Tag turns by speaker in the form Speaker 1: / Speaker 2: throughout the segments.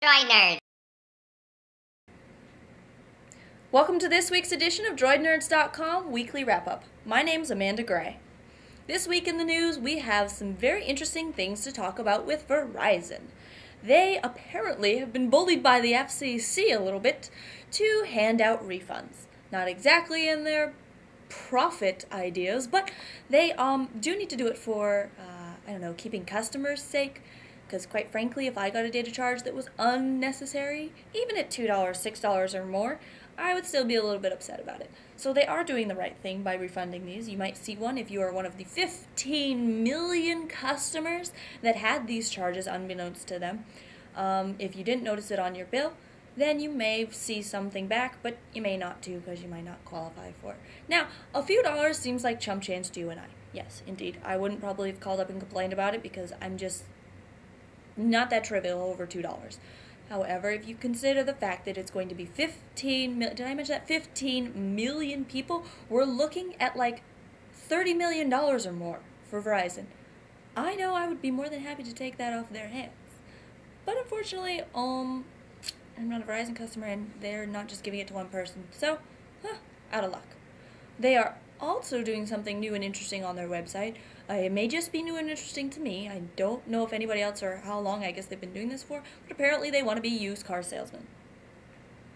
Speaker 1: Droid Nerd.
Speaker 2: Welcome to this week's edition of DroidNerds.com Weekly Wrap-Up. My name's Amanda Gray. This week in the news, we have some very interesting things to talk about with Verizon. They apparently have been bullied by the FCC a little bit to hand out refunds. Not exactly in their profit ideas, but they do need to do it for, keeping customers' sake. Because quite frankly, if I got a data charge that was unnecessary, even at $2, $6 or more, I would still be a little bit upset about it. So they are doing the right thing by refunding these. You might see one if you are one of the 15 million customers that had these charges unbeknownst to them. If you didn't notice it on your bill, then you may see something back, but you may not too because you might not qualify for it. Now, a few dollars seems like chump change to you and I. Yes, indeed. I wouldn't probably have called up and complained about it because I'm just not that trivial over $2. However, if you consider the fact that it's going to be 15 million people, we're looking at like $30 million or more for Verizon. I know I would be more than happy to take that off their hands. But unfortunately, I'm not a Verizon customer and they're not just giving it to one person. So, out of luck. They are also doing something new and interesting on their website. It may just be new and interesting to me. I don't know if anybody else or how long I guess they've been doing this for, but apparently they want to be used car salesmen.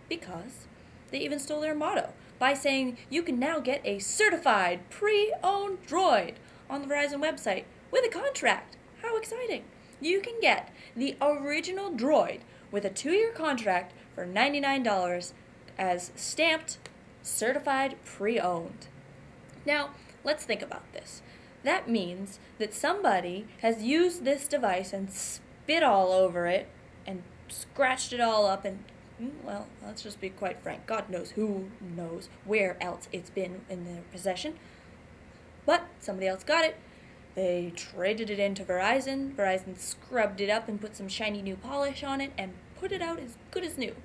Speaker 2: Because they even stole their motto by saying you can now get a certified pre-owned Droid on the Verizon website with a contract. How exciting! You can get the original Droid with a 2-year contract for $99 as stamped, certified pre-owned. Now, let's think about this. That means that somebody has used this device and spit all over it and scratched it all up and, well, let's just be quite frank. God knows who knows where else it's been in their possession. But somebody else got it. They traded it into Verizon. Verizon scrubbed it up and put some shiny new polish on it and put it out as good as new.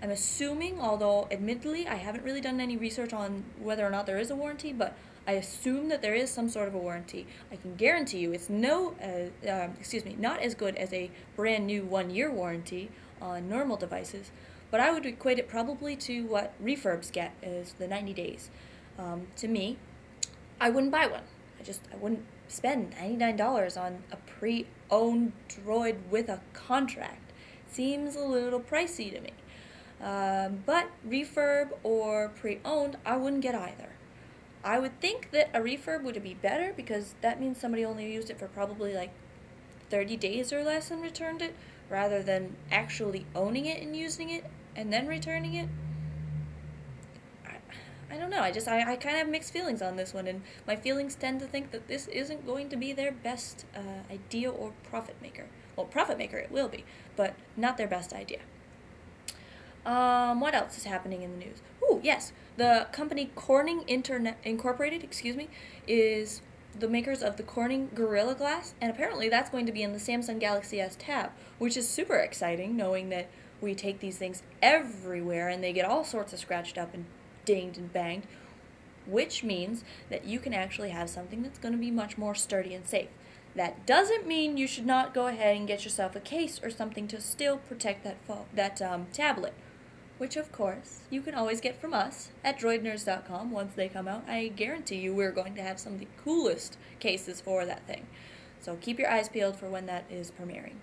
Speaker 2: I'm assuming, although admittedly I haven't really done any research on whether or not there is a warranty, but I assume that there is some sort of a warranty. I can guarantee you it's not as good as a brand new 1-year warranty on normal devices, but I would equate it probably to what refurbs get as the 90 days. To me, I wouldn't buy one. I wouldn't spend $99 on a pre-owned Droid with a contract. Seems a little pricey to me. But refurb or pre-owned, I wouldn't get either. I would think that a refurb would be better because that means somebody only used it for probably like 30 days or less and returned it, rather than actually owning it and using it and then returning it. I don't know. I kind of have mixed feelings on this one, and my feelings tend to think that this isn't going to be their best idea or profit maker. Well, profit maker it will be, but not their best idea. What else is happening in the news? Ooh, yes. The company Corning Incorporated, is the makers of the Corning Gorilla Glass, and apparently that's going to be in the Samsung Galaxy S Tab, which is super exciting, knowing that we take these things everywhere and they get all sorts of scratched up and dinged and banged, which means that you can actually have something that's going to be much more sturdy and safe. That doesn't mean you should not go ahead and get yourself a case or something to still protect that tablet, which of course you can always get from us at droidnerds.com once they come out. I guarantee you we're going to have some of the coolest cases for that thing. So keep your eyes peeled for when that is premiering.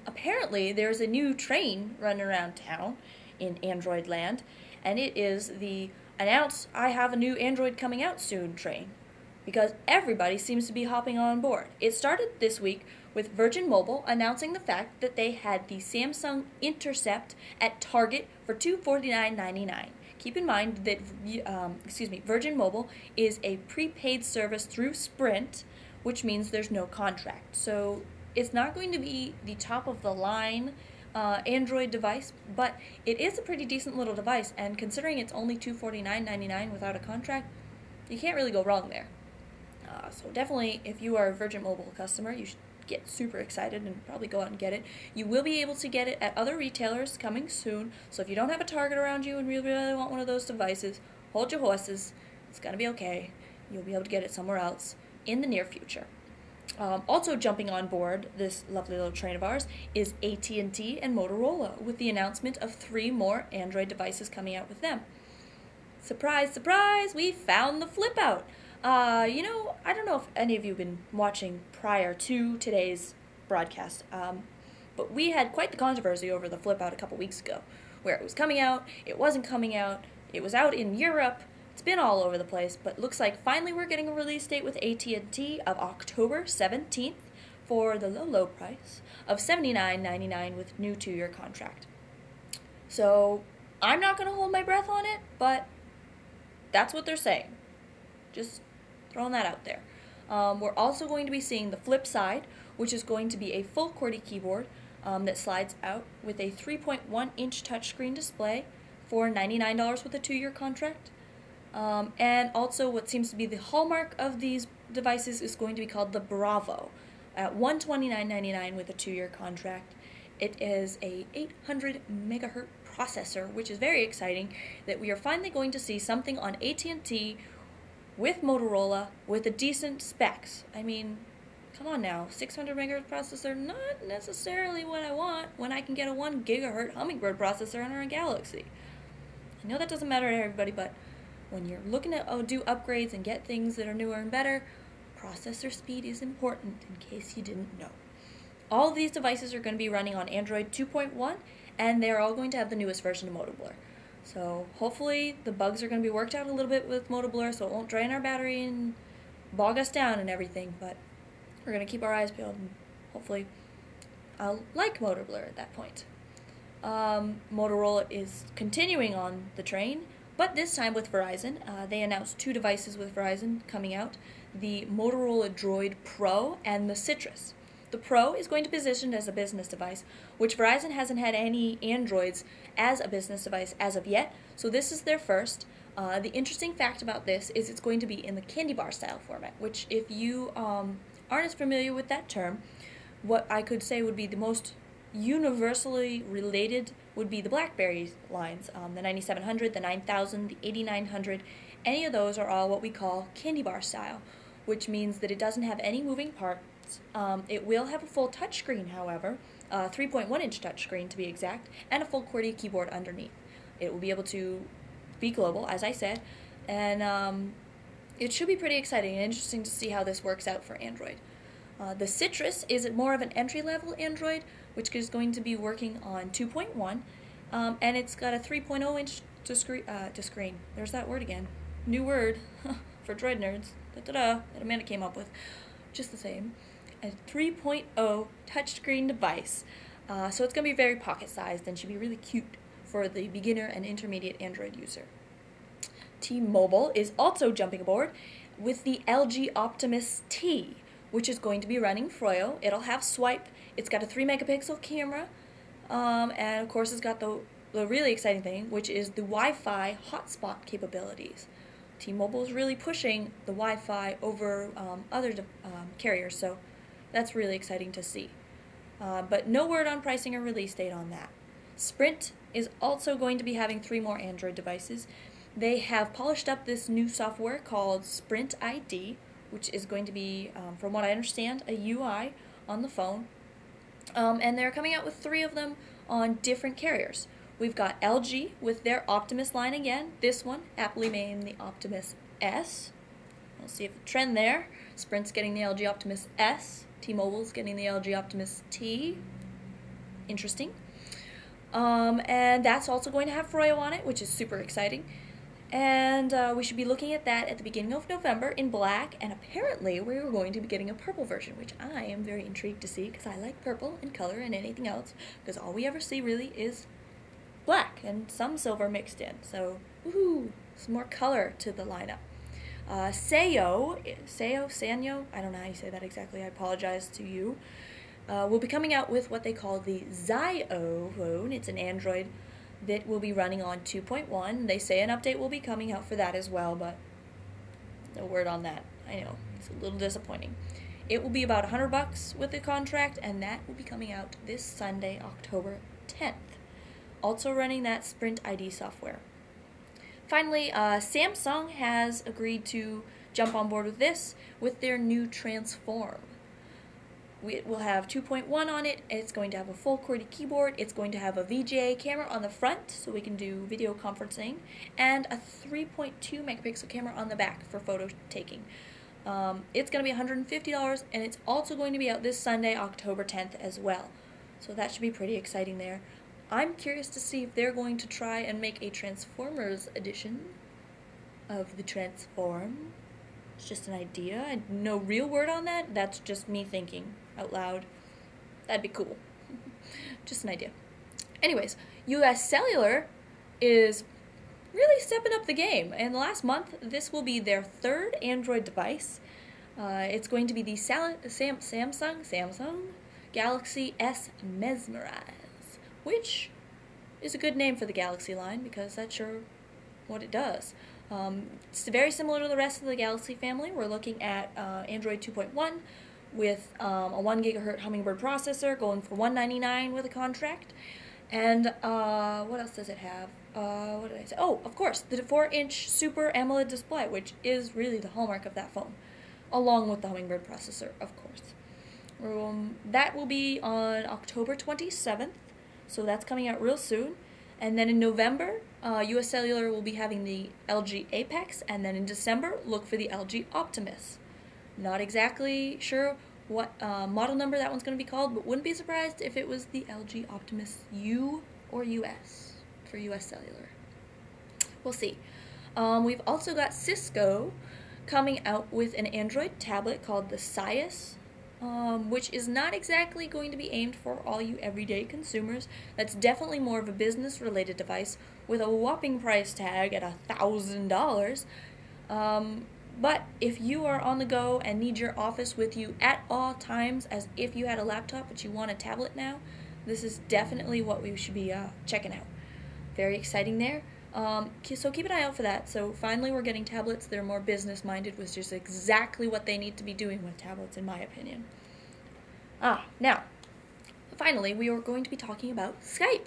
Speaker 2: Apparently there's a new train running around town in Android land, and it is the announce I have a new Android coming out soon train, because everybody seems to be hopping on board. It started this week with Virgin Mobile announcing the fact that they had the Samsung Intercept at Target for $249.99. Keep in mind that Virgin Mobile is a prepaid service through Sprint, which means there's no contract. So it's not going to be the top of the line Android device, but it is a pretty decent little device, and considering it's only $249.99 without a contract, you can't really go wrong there. So definitely, if you are a Virgin Mobile customer, you should get super excited and probably go out and get it. You will be able to get it at other retailers coming soon, so if you don't have a Target around you and really want one of those devices, hold your horses. It's going to be okay. You'll be able to get it somewhere else in the near future. Also jumping on board this lovely little train of ours is at&t and Motorola, with the announcement of 3 more Android devices coming out with them. Surprise, surprise, we found the flip out. I don't know if any of you have been watching prior to today's broadcast, but we had quite the controversy over the flip out a couple weeks ago, where it was coming out, it wasn't coming out, it was out in Europe. It's been all over the place, but looks like finally we're getting a release date with at&t of October 17th for the low price of $79.99 with new 2-year contract. So I'm not going to hold my breath on it, but that's what they're saying. Just throwing that out there. We're also going to be seeing the flip side, which is going to be a full QWERTY keyboard that slides out with a 3.1-inch touchscreen display for $99 with a 2-year contract. And also what seems to be the hallmark of these devices is going to be called the Bravo at $129.99 with a 2-year contract. It is a 800 megahertz processor, which is very exciting that we are finally going to see something on at&t with Motorola with a decent specs. I mean, come on now, 600 megahertz processor, not necessarily what I want when I can get a 1 gigahertz Hummingbird processor on our Galaxy. I know that doesn't matter to everybody, but when you're looking to do upgrades and get things that are newer and better, processor speed is important, in case you didn't know. All of these devices are going to be running on Android 2.1, and they're all going to have the newest version of MotoBlur. So hopefully the bugs are going to be worked out a little bit with MotoBlur, so it won't drain our battery and bog us down and everything, but we're going to keep our eyes peeled, and hopefully I'll like MotoBlur at that point. Motorola is continuing on the train, but this time with Verizon. They announced 2 devices with Verizon coming out, the Motorola Droid Pro and the Citrus. The Pro is going to be positioned as a business device, which Verizon hasn't had any Androids as a business device as of yet, so this is their first. The interesting fact about this is it's going to be in the candy bar style format, which if you aren't as familiar with that term, what I could say would be the most universally related would be the BlackBerry lines, the 9700, the 9000, the 8900. Any of those are all what we call candy bar style, which means that it doesn't have any moving parts. It will have a full touchscreen, however, 3.1-inch touchscreen to be exact, and a full QWERTY keyboard underneath. It will be able to be global, as I said, and it should be pretty exciting and interesting to see how this works out for Android. The Citrus is more of an entry-level Android, which is going to be working on 2.1, and it's got a 3.0-inch screen. There's that word again. New word for Droid nerds. That Amanda came up with. Just the same. A 3.0 touchscreen device. So it's going to be very pocket-sized and should be really cute for the beginner and intermediate Android user. T-Mobile is also jumping aboard with the LG Optimus T, which is going to be running Froyo. It'll have swipe. It's got a 3-megapixel camera, and of course it's got the really exciting thing, which is the Wi-Fi hotspot capabilities. T-Mobile is really pushing the Wi-Fi over other carriers, so that's really exciting to see. But no word on pricing or release date on that. Sprint is also going to be having 3 more Android devices. They have polished up this new software called Sprint ID, which is going to be, from what I understand, a UI on the phone. And they're coming out with 3 of them on different carriers. We've got LG with their Optimus line again. This one, aptly named the Optimus S. We'll see if the trend there. Sprint's getting the LG Optimus S. T-Mobile's getting the LG Optimus T. Interesting. And that's also going to have Froyo on it, which is super exciting. And we should be looking at that at the beginning of November in black, and apparently we're going to be getting a purple version, which I am very intrigued to see because I like purple and color and anything else, because all we ever see really is black and some silver mixed in. So, woohoo, some more color to the lineup. Sanyo, I don't know how you say that exactly, I apologize to you, will be coming out with what they call the Zio phone. It's an Android that will be running on 2.1. They say an update will be coming out for that as well, but no word on that. I know, it's a little disappointing. It will be about $100 with the contract, and that will be coming out this Sunday, October 10th. Also running that Sprint ID software. Finally, Samsung has agreed to jump on board with this with their new Transform. It will have 2.1 on it. It's going to have a full QWERTY keyboard. It's going to have a VGA camera on the front, so we can do video conferencing, and a 3.2 megapixel camera on the back for photo taking. It's going to be $150, and it's also going to be out this Sunday, October 10th as well. So that should be pretty exciting there. I'm curious to see if they're going to try and make a Transformers edition of the Transform. It's just an idea. No real word on that. That's just me thinking out loud. That'd be cool. Just an idea. Anyways, US Cellular is really stepping up the game. And last month, this will be their third Android device. It's going to be the Samsung Galaxy S Mesmerize, which is a good name for the Galaxy line because that's sure what it does. It's very similar to the rest of the Galaxy family. We're looking at Android 2.1 with a 1 gigahertz Hummingbird processor going for $199 with a contract. And what else does it have? What did I say? Oh, of course, the 4-inch Super AMOLED display, which is really the hallmark of that phone, along with the Hummingbird processor, of course. That will be on October 27th, so that's coming out real soon. And then in November, US Cellular will be having the LG Apex, and then in December, look for the LG Optimus. Not exactly sure what model number that one's going to be called, but wouldn't be surprised if it was the LG Optimus U or US for US Cellular. We'll see. We've also got Cisco coming out with an Android tablet called the Sias, which is not exactly going to be aimed for all you everyday consumers. That's definitely more of a business-related device with a whopping price tag at $1,000. But if you are on the go and need your office with you at all times, as if you had a laptop but you want a tablet now, this is definitely what we should be checking out. Very exciting there. So keep an eye out for that. So finally we're getting tablets that are more business-minded, which is exactly what they need to be doing with tablets, in my opinion. Now, finally, we are going to be talking about Skype,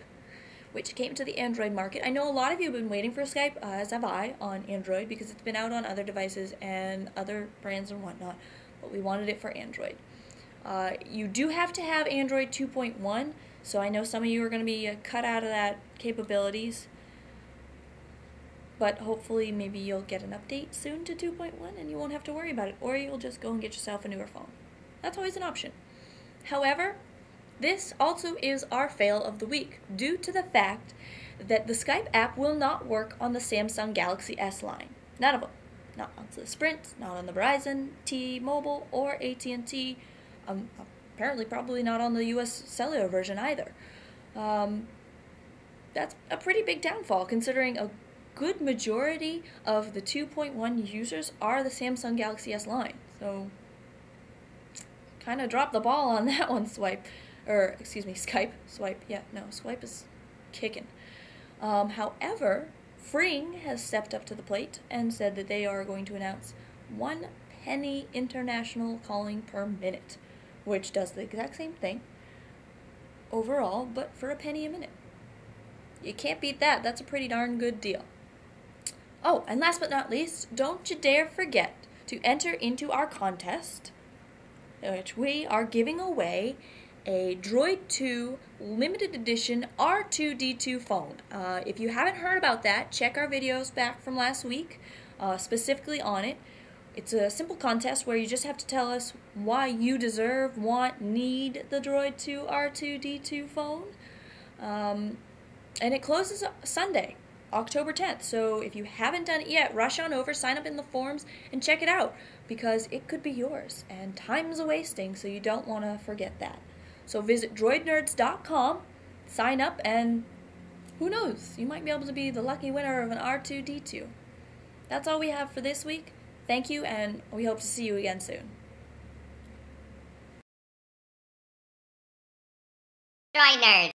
Speaker 2: which came to the Android market. I know a lot of you have been waiting for Skype, as have I, on Android, because it's been out on other devices and other brands and whatnot, but we wanted it for Android. You do have to have Android 2.1, so I know some of you are going to be cut out of that capabilities, but hopefully maybe you'll get an update soon to 2.1 and you won't have to worry about it, or you'll just go and get yourself a newer phone. That's always an option. However, this also is our fail of the week, due to the fact that the Skype app will not work on the Samsung Galaxy S line. None of them. Not on the Sprint, not on the Verizon, T-Mobile, or at&t. Apparently probably not on the US Cellular version either. That's a pretty big downfall, considering a good majority of the 2.1 users are the Samsung Galaxy S line. So, kind of dropped the ball on that one, Skype. Yeah, no, Skype is kicking. However, Fring has stepped up to the plate and said that they are going to announce 1 penny international calling per minute, which does the exact same thing overall, but for a penny a minute. You can't beat that. That's a pretty darn good deal. Oh, and last but not least, don't you dare forget to enter into our contest, which we are giving away a Droid 2 limited edition R2-D2 phone. If you haven't heard about that, check our videos back from last week, specifically on it. It's a simple contest where you just have to tell us why you deserve, want, need the Droid 2 R2-D2 phone. And it closes Sunday, October 10th. So if you haven't done it yet, rush on over, sign up in the forums, and check it out, because it could be yours. And time's a-wasting, so you don't want to forget that. So visit droidnerds.com, sign up, and who knows, you might be able to be the lucky winner of an R2-D2. That's all we have for this week. Thank you, and we hope to see you again soon.
Speaker 1: Droid Nerds.